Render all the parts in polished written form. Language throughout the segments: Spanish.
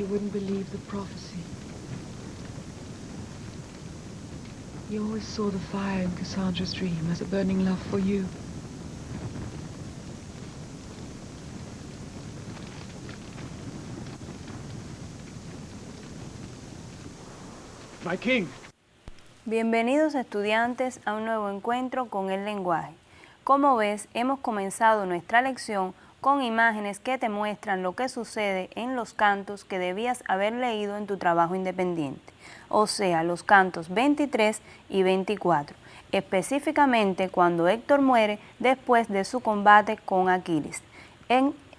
wouldn't believe the prophecy. He always saw the fire in Cassandra's dream as a burning love for you. My king. Bienvenidos estudiantes a un nuevo encuentro con el lenguaje. Como ves, hemos comenzado nuestra lección con imágenes que te muestran lo que sucede en los cantos que debías haber leído en tu trabajo independiente, o sea, los cantos 23 y 24, específicamente cuando Héctor muere después de su combate con Aquiles.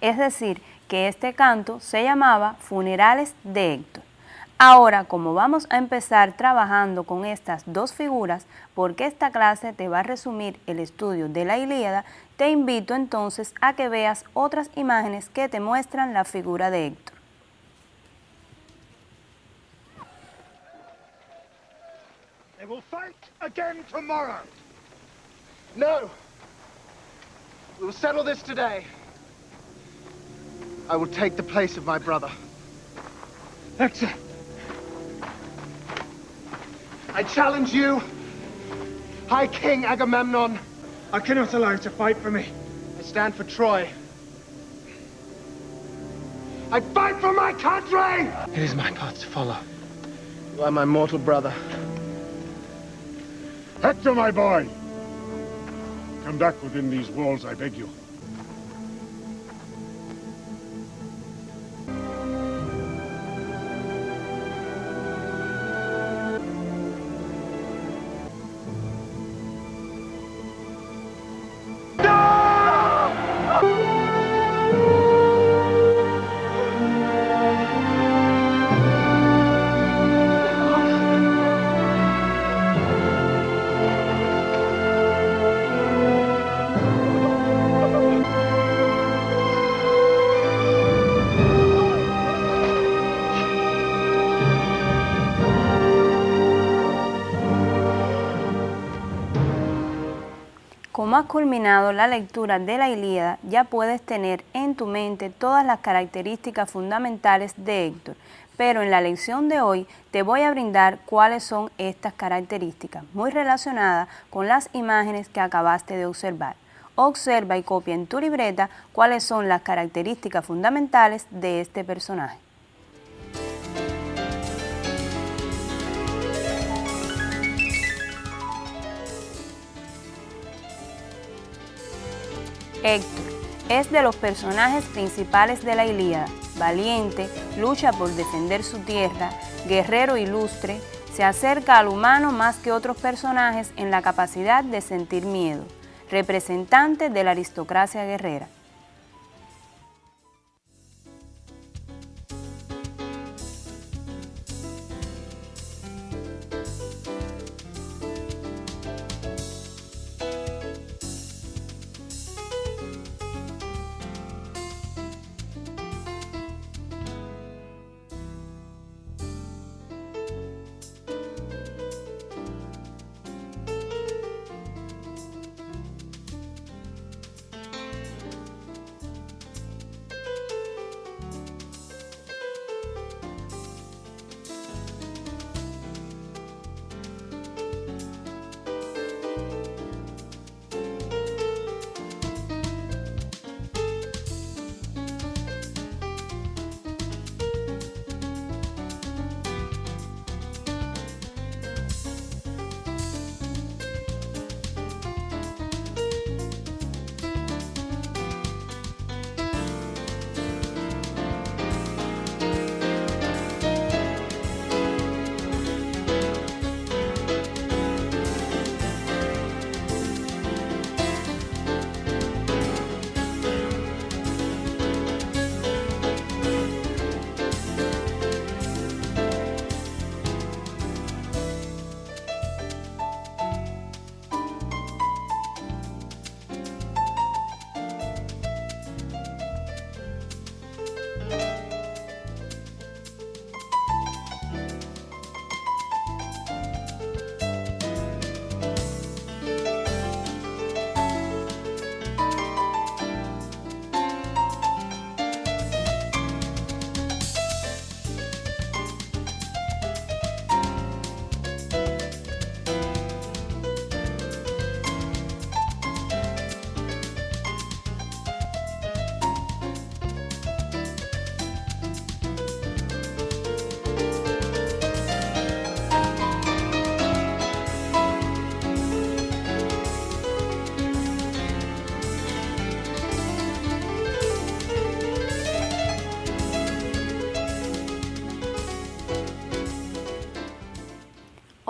Es decir, que este canto se llamaba Funerales de Héctor. Ahora, como vamos a empezar trabajando con estas dos figuras, porque esta clase te va a resumir el estudio de la Ilíada, te invito entonces a que veas otras imágenes que te muestran la figura de Héctor. They will fight again tomorrow. No. We will settle this today. I will take the place of my brother. Hector! I challenge you, High King Agamemnon. I cannot allow you to fight for me. I stand for Troy. I fight for my country! It is my path to follow. You are my mortal brother. Hector, my boy! Come back within these walls, I beg you. Como has culminado la lectura de la Ilíada, ya puedes tener en tu mente todas las características fundamentales de Héctor, pero en la lección de hoy te voy a brindar cuáles son estas características, muy relacionadas con las imágenes que acabaste de observar. Observa y copia en tu libreta cuáles son las características fundamentales de este personaje. Héctor es de los personajes principales de la Ilíada, valiente, lucha por defender su tierra, guerrero ilustre, se acerca al humano más que otros personajes en la capacidad de sentir miedo, representante de la aristocracia guerrera.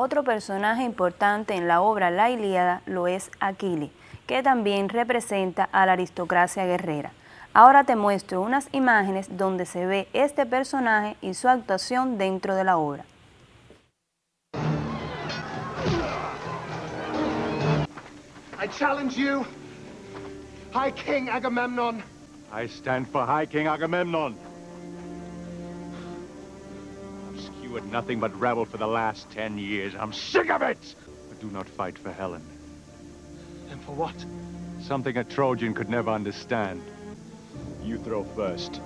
Otro personaje importante en la obra La Ilíada lo es Aquiles, que también representa a la aristocracia guerrera. Ahora te muestro unas imágenes donde se ve este personaje y su actuación dentro de la obra. I challenge you, High King Agamemnon. I stand for High King Agamemnon. I've skewered nothing but rabble for the last 10 years. I'm sick of it! But do not fight for Helen. And for what? Something a Trojan could never understand. You throw first.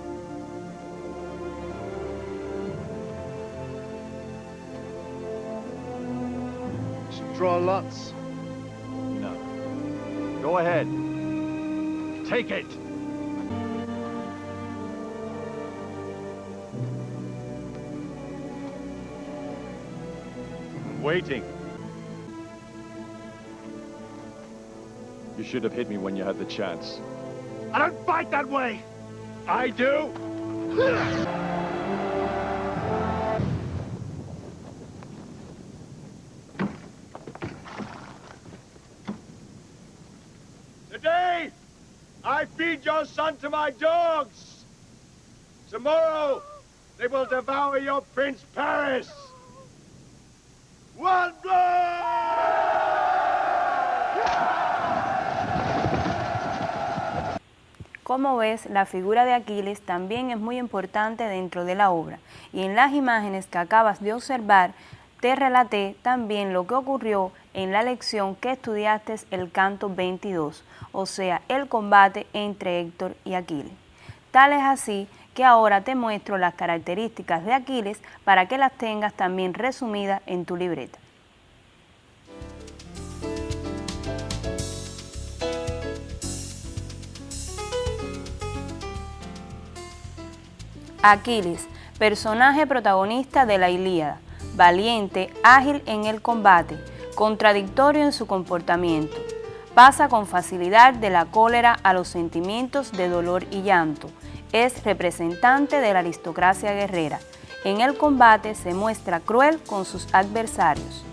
Should draw lots. No. Go ahead. Take it! I'm waiting. You should have hit me when you had the chance. I don't fight that way! I do! Today, I feed your son to my dogs. Tomorrow, they will devour your Prince Paris. One blood! Como ves, la figura de Aquiles también es muy importante dentro de la obra, y en las imágenes que acabas de observar te relaté también lo que ocurrió en la lección que estudiaste el canto 22, o sea, el combate entre Héctor y Aquiles. Tal es así que ahora te muestro las características de Aquiles para que las tengas también resumidas en tu libreta. Aquiles, personaje protagonista de la Ilíada, valiente, ágil en el combate, contradictorio en su comportamiento. Pasa con facilidad de la cólera a los sentimientos de dolor y llanto. Es representante de la aristocracia guerrera. En el combate se muestra cruel con sus adversarios.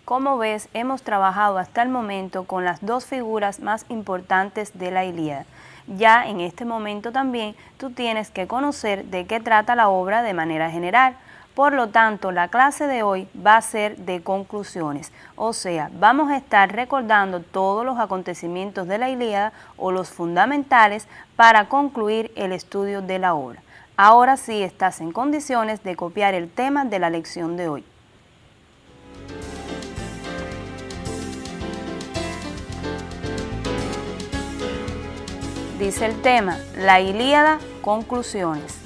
Como ves, hemos trabajado hasta el momento con las dos figuras más importantes de la Ilíada. Ya en este momento también tú tienes que conocer de qué trata la obra de manera general. Por lo tanto, la clase de hoy va a ser de conclusiones, o sea, vamos a estar recordando todos los acontecimientos de la Ilíada o los fundamentales para concluir el estudio de la obra. Ahora sí estás en condiciones de copiar el tema de la lección de hoy. Dice el tema, la Ilíada, conclusiones.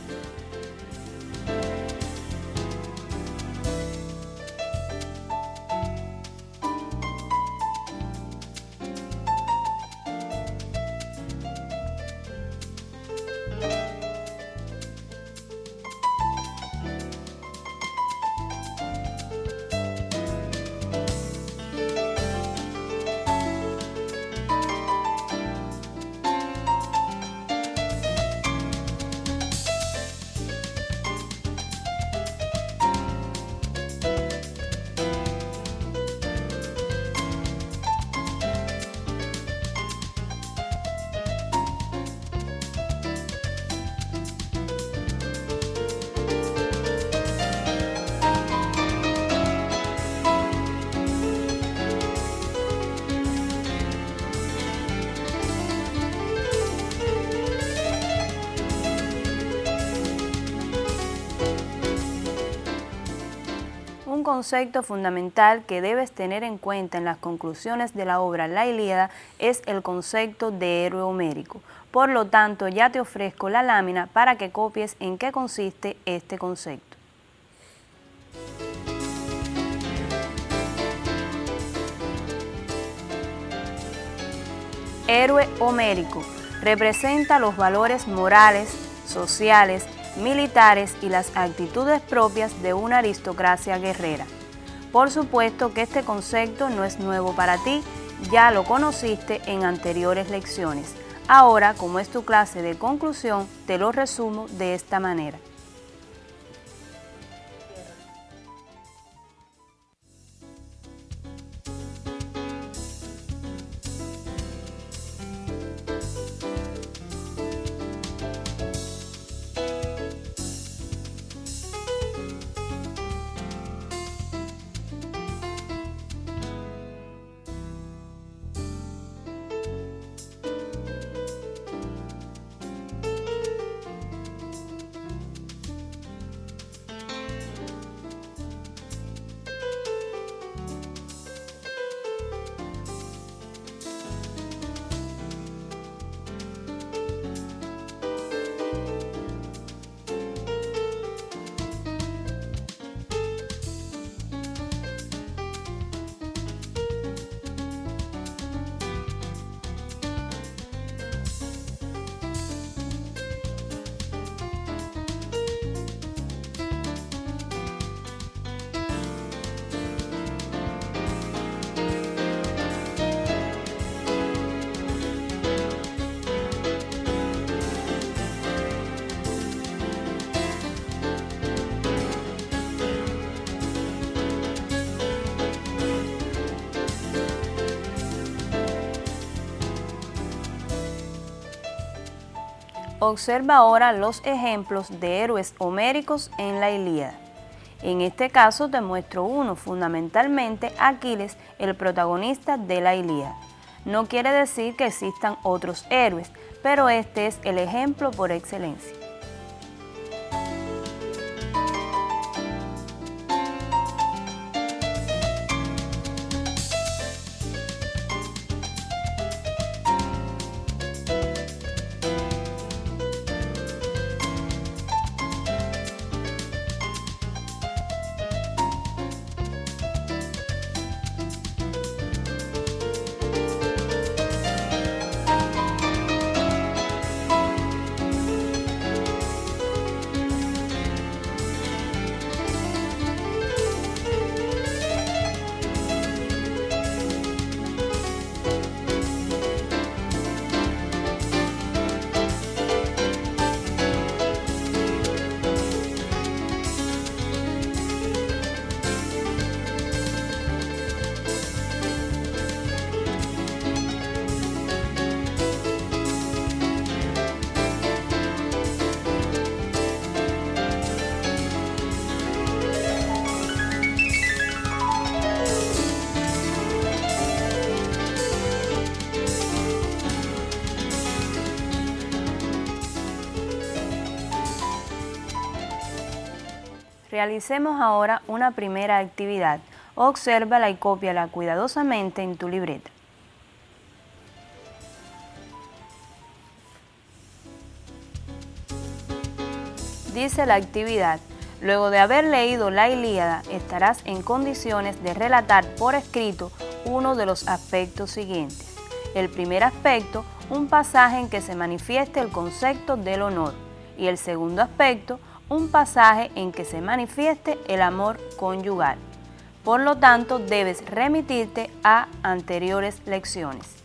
Un concepto fundamental que debes tener en cuenta en las conclusiones de la obra La Ilíada es el concepto de héroe homérico. Por lo tanto, ya te ofrezco la lámina para que copies en qué consiste este concepto. Héroe homérico representa los valores morales, sociales, militares y las actitudes propias de una aristocracia guerrera. Por supuesto que este concepto no es nuevo para ti, ya lo conociste en anteriores lecciones. Ahora, como es tu clase de conclusión, te lo resumo de esta manera. Observa ahora los ejemplos de héroes homéricos en la Ilíada. En este caso te muestro uno, fundamentalmente Aquiles, el protagonista de la Ilíada. No quiere decir que existan otros héroes, pero este es el ejemplo por excelencia. Realicemos ahora una primera actividad. Obsérvala y cópiala cuidadosamente en tu libreta. Dice la actividad: luego de haber leído la Ilíada, estarás en condiciones de relatar por escrito uno de los aspectos siguientes. El primer aspecto, un pasaje en que se manifieste el concepto del honor. Y el segundo aspecto, un pasaje en que se manifieste el amor conyugal. Por lo tanto, debes remitirte a anteriores lecciones.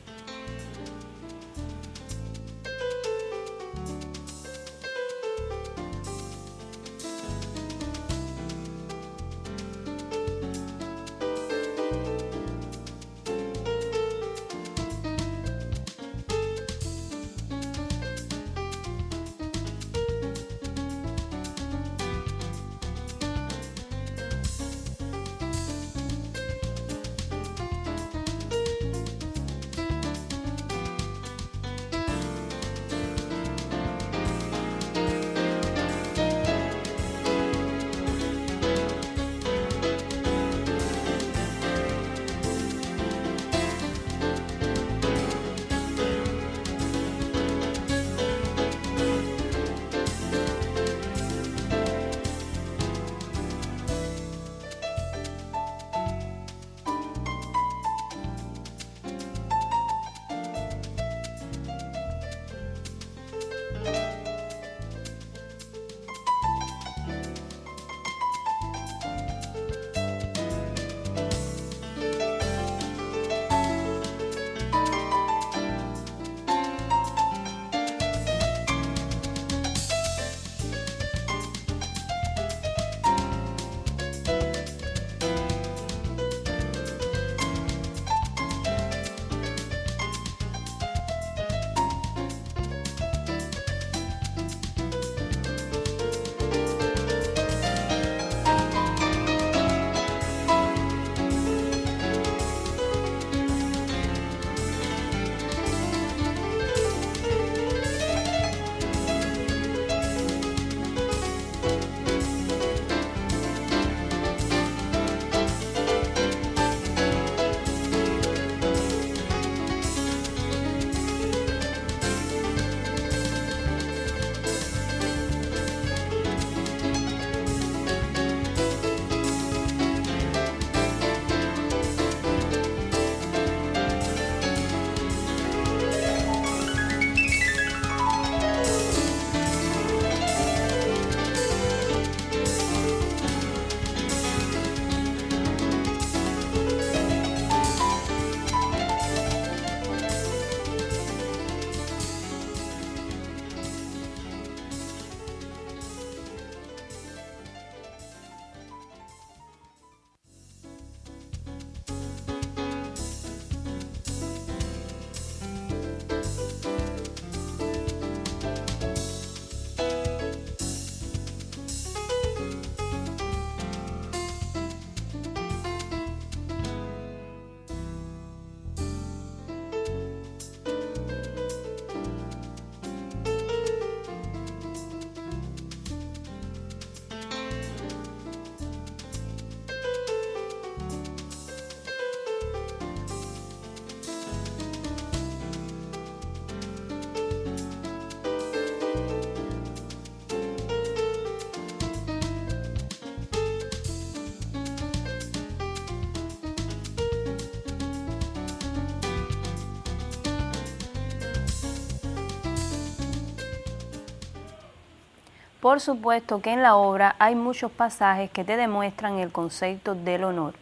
Por supuesto que en la obra hay muchos pasajes que te demuestran el concepto del honor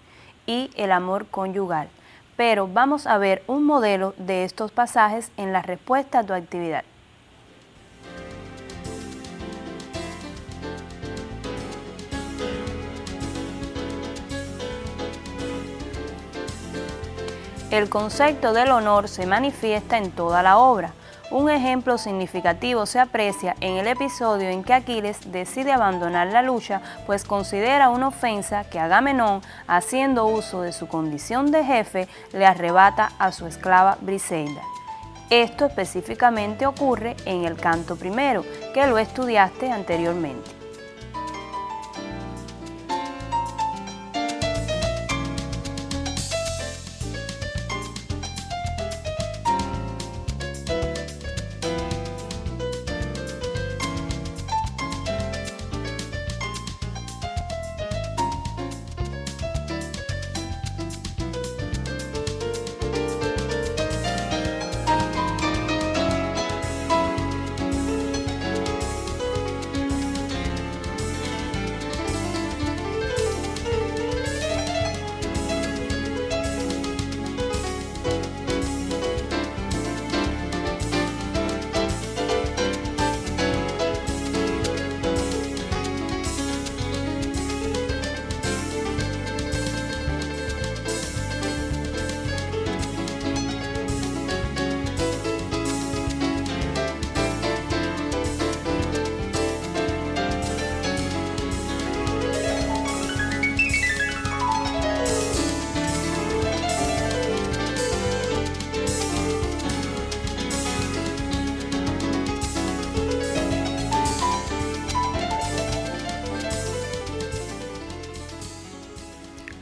y el amor conyugal, pero vamos a ver un modelo de estos pasajes en la respuesta a tu actividad. El concepto del honor se manifiesta en toda la obra. Un ejemplo significativo se aprecia en el episodio en que Aquiles decide abandonar la lucha, pues considera una ofensa que Agamenón, haciendo uso de su condición de jefe, le arrebata a su esclava Briseida. Esto específicamente ocurre en el canto primero, que lo estudiaste anteriormente.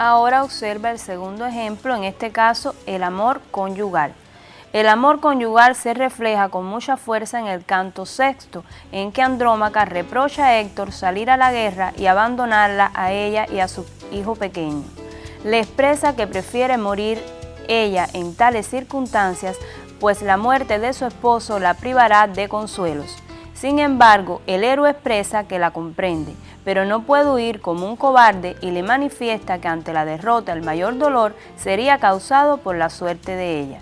Ahora observa el segundo ejemplo, en este caso el amor conyugal. El amor conyugal se refleja con mucha fuerza en el canto sexto, en que Andrómaca reprocha a Héctor salir a la guerra y abandonarla a ella y a su hijo pequeño. Le expresa que prefiere morir ella en tales circunstancias, pues la muerte de su esposo la privará de consuelos. Sin embargo, el héroe expresa que la comprende, pero no puede huir como un cobarde y le manifiesta que ante la derrota el mayor dolor sería causado por la suerte de ella.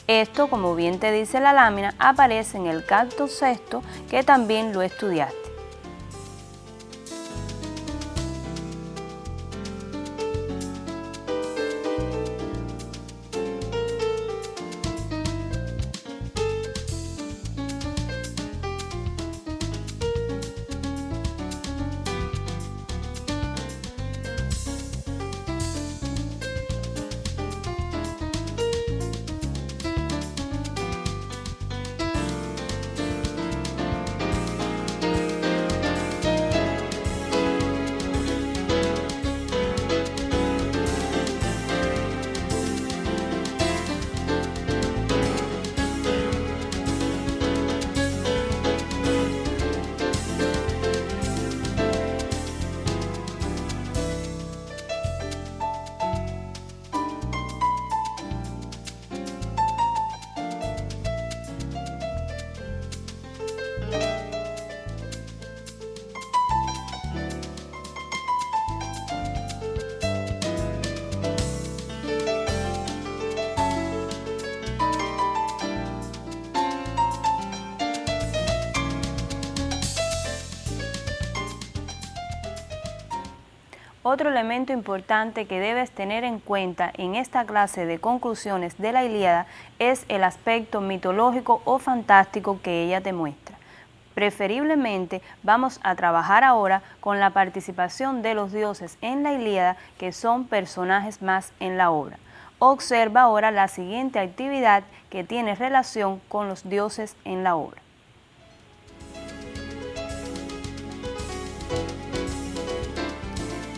Esto, como bien te dice la lámina, aparece en el canto sexto, que también lo estudiaste. Otro elemento importante que debes tener en cuenta en esta clase de conclusiones de la Ilíada es el aspecto mitológico o fantástico que ella te muestra. Preferiblemente vamos a trabajar ahora con la participación de los dioses en la Ilíada, que son personajes más en la obra. Observa ahora la siguiente actividad que tiene relación con los dioses en la obra.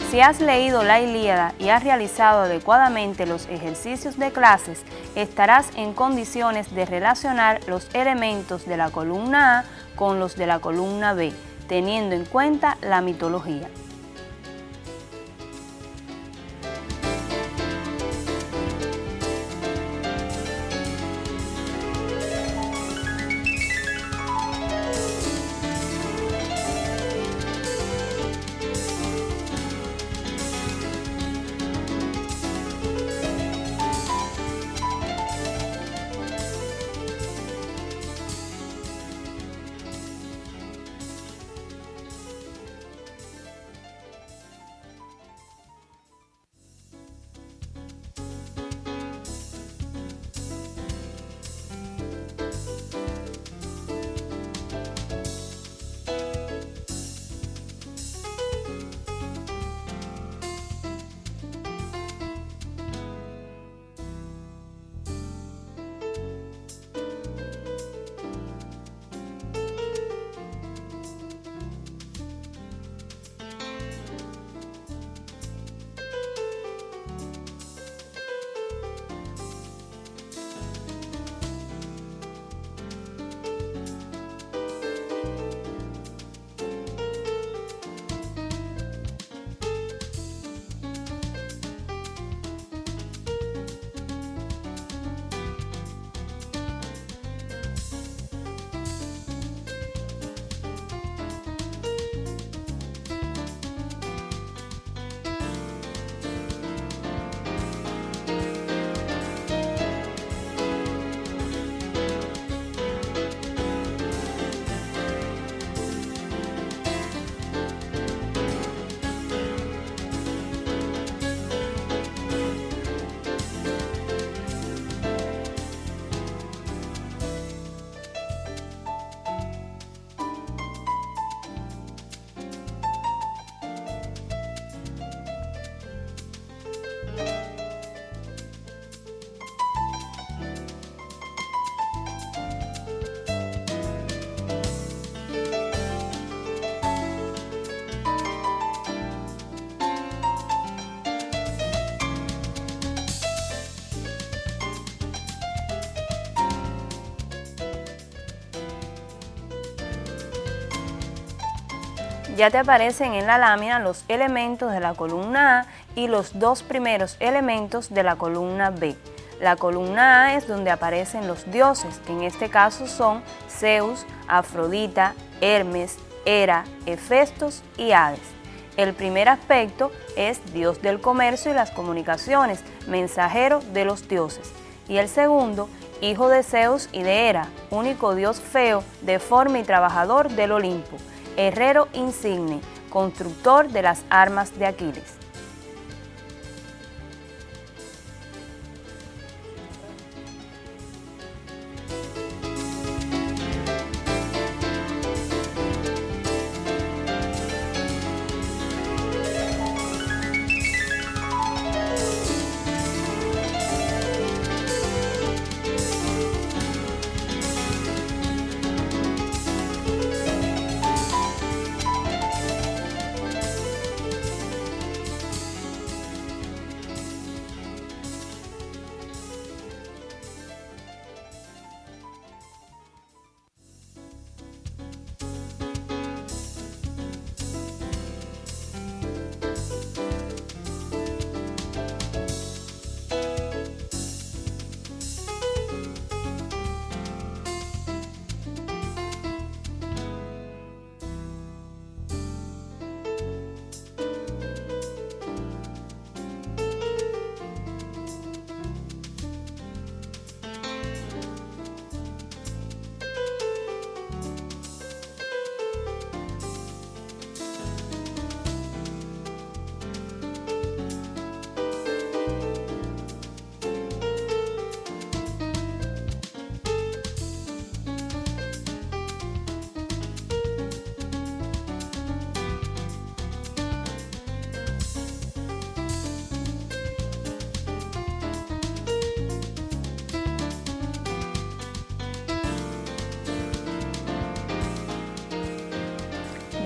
Si has leído la Ilíada y has realizado adecuadamente los ejercicios de clases, estarás en condiciones de relacionar los elementos de la columna A con los de la columna B, teniendo en cuenta la mitología. Ya te aparecen en la lámina los elementos de la columna A y los dos primeros elementos de la columna B. La columna A es donde aparecen los dioses, que en este caso son Zeus, Afrodita, Hermes, Hera, Hefestos y Hades. El primer aspecto es Dios del comercio y las comunicaciones, mensajero de los dioses. Y el segundo, hijo de Zeus y de Hera, único dios feo, deforme y trabajador del Olimpo, herrero insigne, constructor de las armas de Aquiles.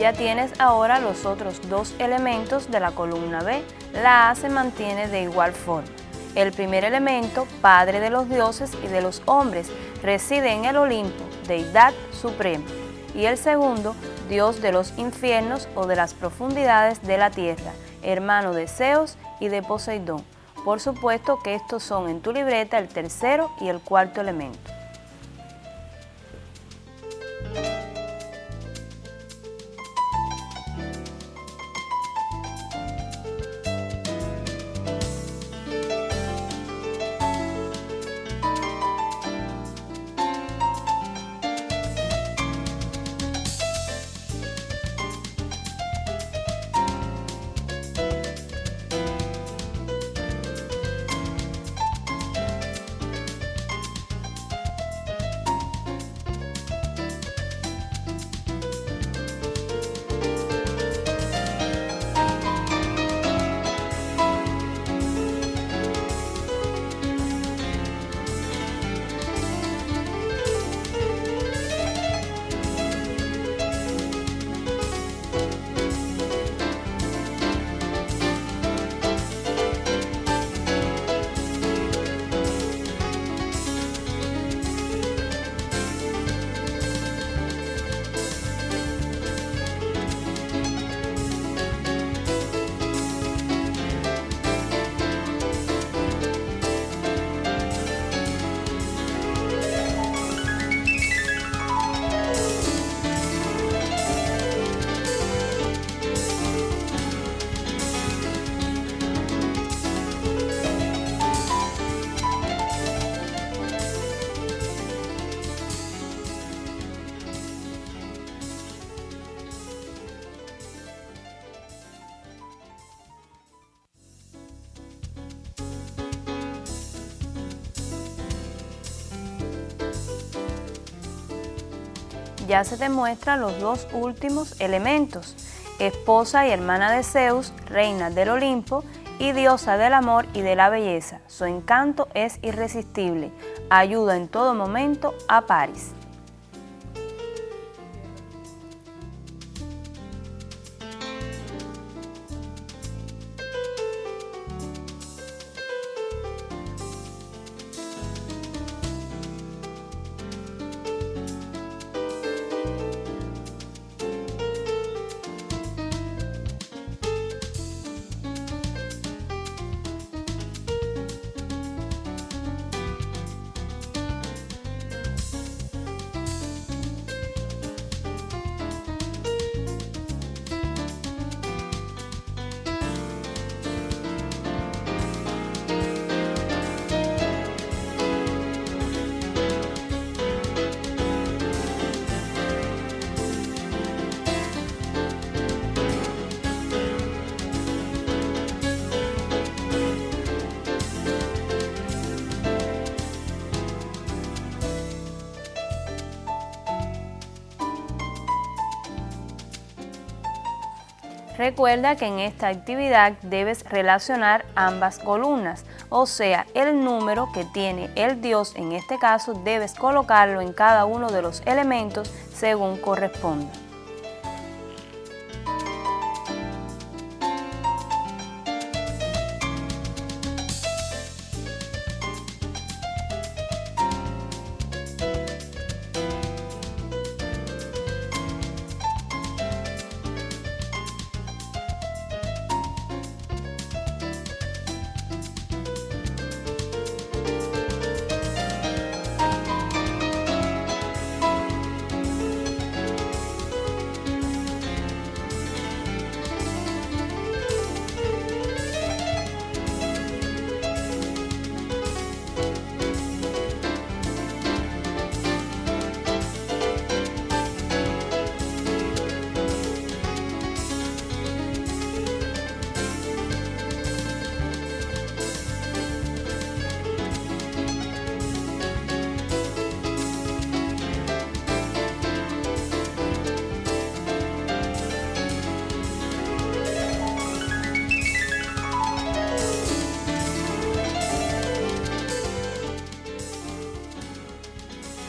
Ya tienes ahora los otros dos elementos de la columna B. La A se mantiene de igual forma. El primer elemento, padre de los dioses y de los hombres, reside en el Olimpo, deidad suprema. Y el segundo, dios de los infiernos o de las profundidades de la tierra, hermano de Zeus y de Poseidón. Por supuesto que estos son en tu libreta el tercero y el cuarto elemento. Ya se te muestran los dos últimos elementos, esposa y hermana de Zeus, reina del Olimpo y diosa del amor y de la belleza. Su encanto es irresistible, ayuda en todo momento a Paris. Recuerda que en esta actividad debes relacionar ambas columnas, o sea, el número que tiene el dios, en este caso debes colocarlo en cada uno de los elementos según corresponda.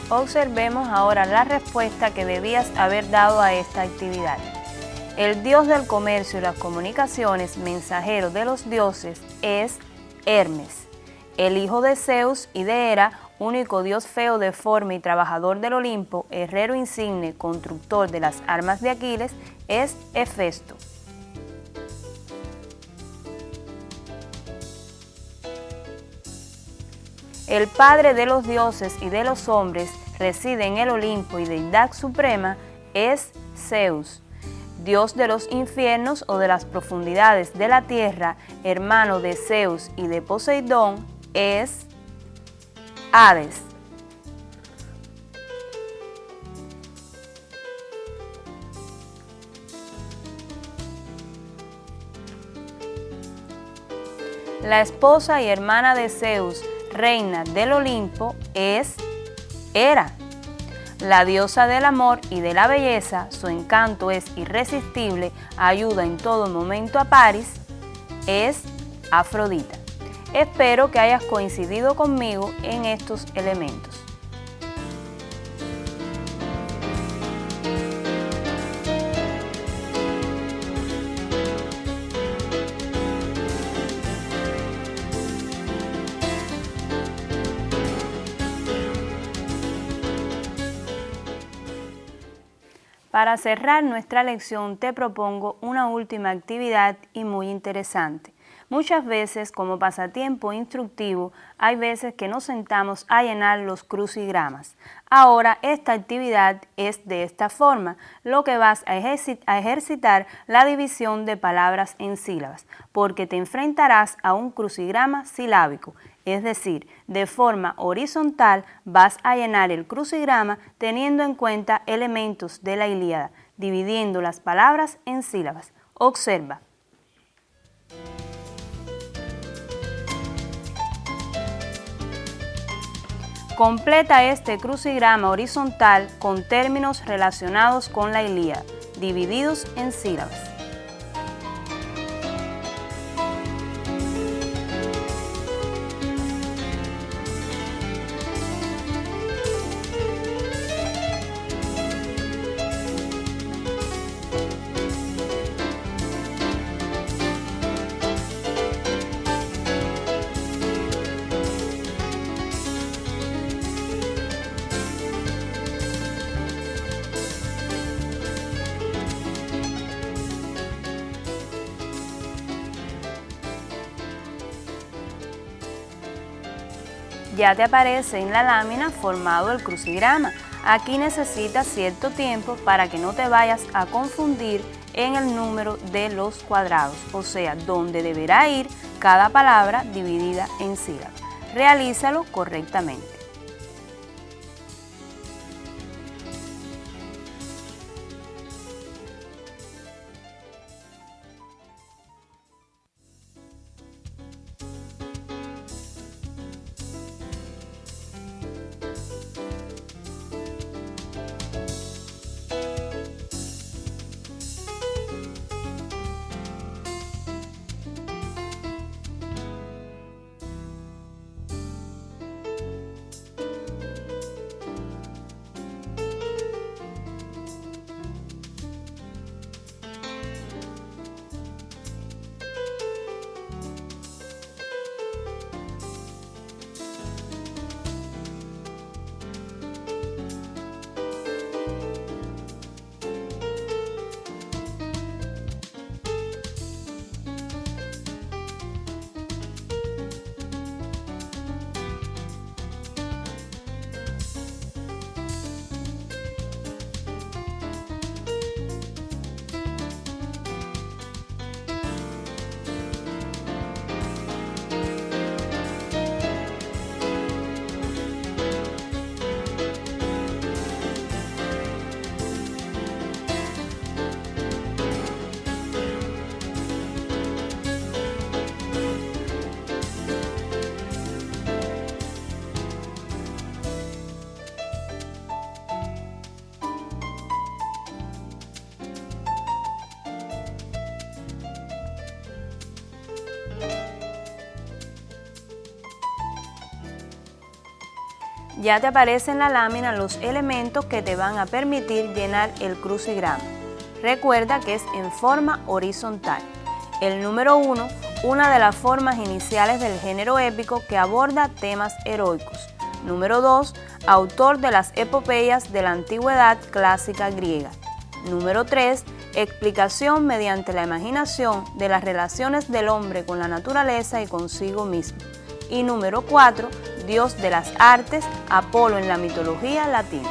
Observemos ahora la respuesta que debías haber dado a esta actividad. El dios del comercio y las comunicaciones, mensajero de los dioses, es Hermes. El hijo de Zeus y de Hera, único dios feo, deforme y trabajador del Olimpo, herrero insigne, constructor de las armas de Aquiles, es Hefesto. El padre de los dioses y de los hombres, reside en el Olimpo y deidad suprema, es Zeus. Dios de los infiernos o de las profundidades de la tierra, hermano de Zeus y de Poseidón, es Hades. La esposa y hermana de Zeus, reina del Olimpo, es Hera. La diosa del amor y de la belleza, su encanto es irresistible, ayuda en todo momento a Paris, es Afrodita. Espero que hayas coincidido conmigo en estos elementos. Para cerrar nuestra lección te propongo una última actividad y muy interesante. Muchas veces como pasatiempo instructivo hay veces que nos sentamos a llenar los crucigramas. Ahora esta actividad es de esta forma, lo que vas a ejercitar la división de palabras en sílabas, porque te enfrentarás a un crucigrama silábico. Es decir, de forma horizontal vas a llenar el crucigrama teniendo en cuenta elementos de la Ilíada, dividiendo las palabras en sílabas. Observa. Completa este crucigrama horizontal con términos relacionados con la Ilíada, divididos en sílabas. Ya te aparece en la lámina formado el crucigrama. Aquí necesitas cierto tiempo para que no te vayas a confundir en el número de los cuadrados, o sea, donde deberá ir cada palabra dividida en sílabas. Realízalo correctamente. Ya te aparece en la lámina los elementos que te van a permitir llenar el crucigrama. Recuerda que es en forma horizontal. El número 1, una de las formas iniciales del género épico que aborda temas heroicos. Número 2, autor de las epopeyas de la antigüedad clásica griega. Número 3, explicación mediante la imaginación de las relaciones del hombre con la naturaleza y consigo mismo. Y número 4, dios de las artes, Apolo en la mitología latina.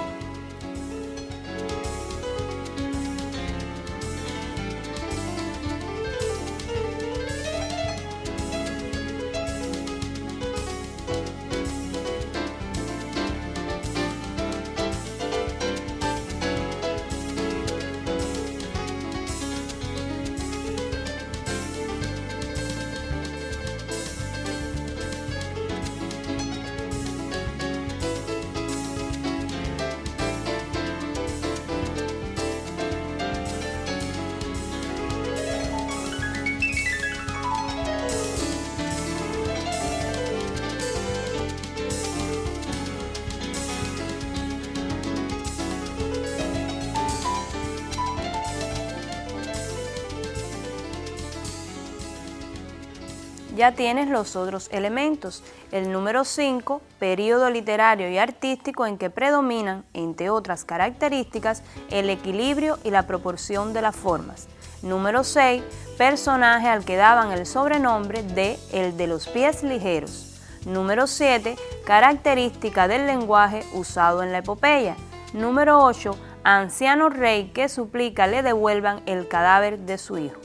Ya tienes los otros elementos. El número 5, periodo literario y artístico en que predominan, entre otras características, el equilibrio y la proporción de las formas. Número 6, personaje al que daban el sobrenombre de el de los pies ligeros. Número 7, característica del lenguaje usado en la epopeya. Número 8, anciano rey que suplica le devuelvan el cadáver de su hijo.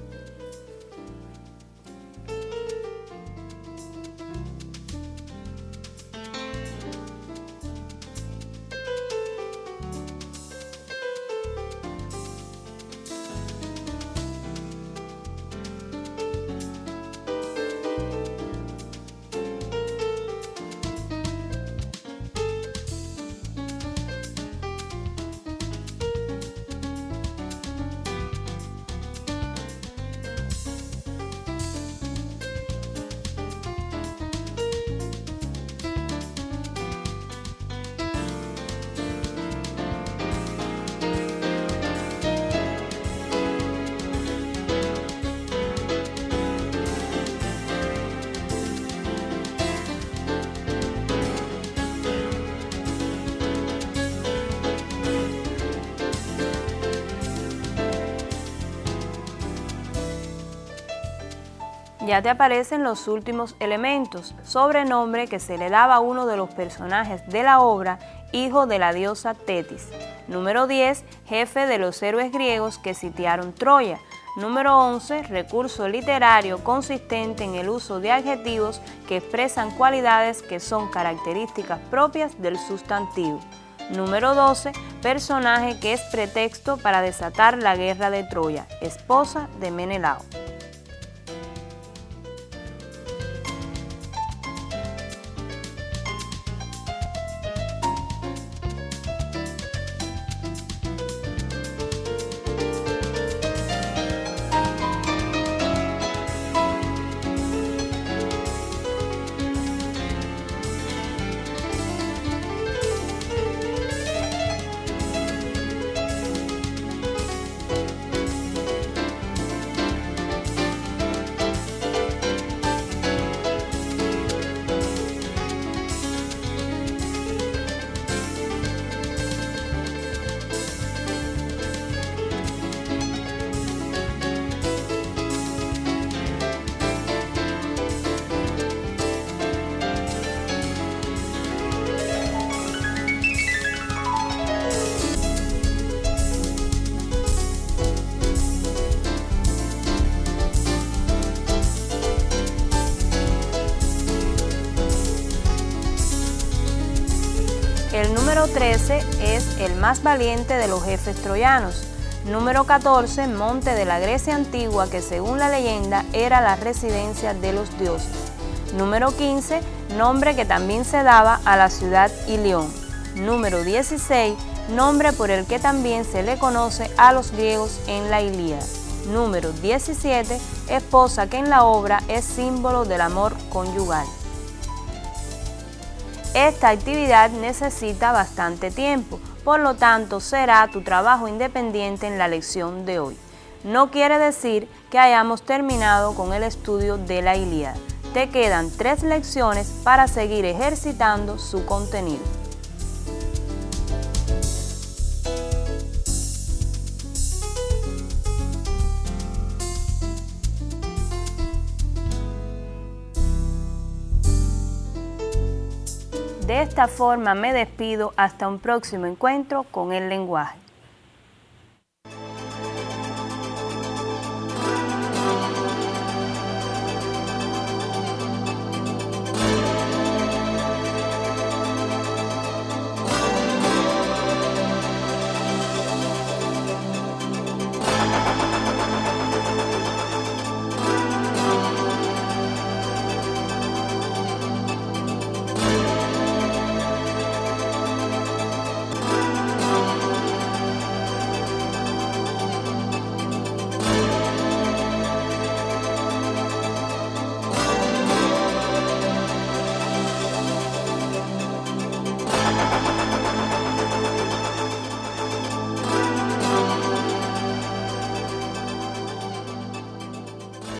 Ya te aparecen los últimos elementos, sobrenombre que se le daba a uno de los personajes de la obra, hijo de la diosa Tetis. Número 10, jefe de los héroes griegos que sitiaron Troya. Número 11, recurso literario consistente en el uso de adjetivos que expresan cualidades que son características propias del sustantivo. Número 12, personaje que es pretexto para desatar la guerra de Troya, esposa de Menelao. El número 13 es el más valiente de los jefes troyanos. Número 14, monte de la Grecia antigua que según la leyenda era la residencia de los dioses. Número 15, nombre que también se daba a la ciudad Ilión. Número 16, nombre por el que también se le conoce a los griegos en la Ilíada. Número 17, esposa que en la obra es símbolo del amor conyugal. Esta actividad necesita bastante tiempo, por lo tanto será tu trabajo independiente en la lección de hoy. No quiere decir que hayamos terminado con el estudio de la Ilíada. Te quedan 3 lecciones para seguir ejercitando su contenido. De esta forma me despido hasta un próximo encuentro con el lenguaje.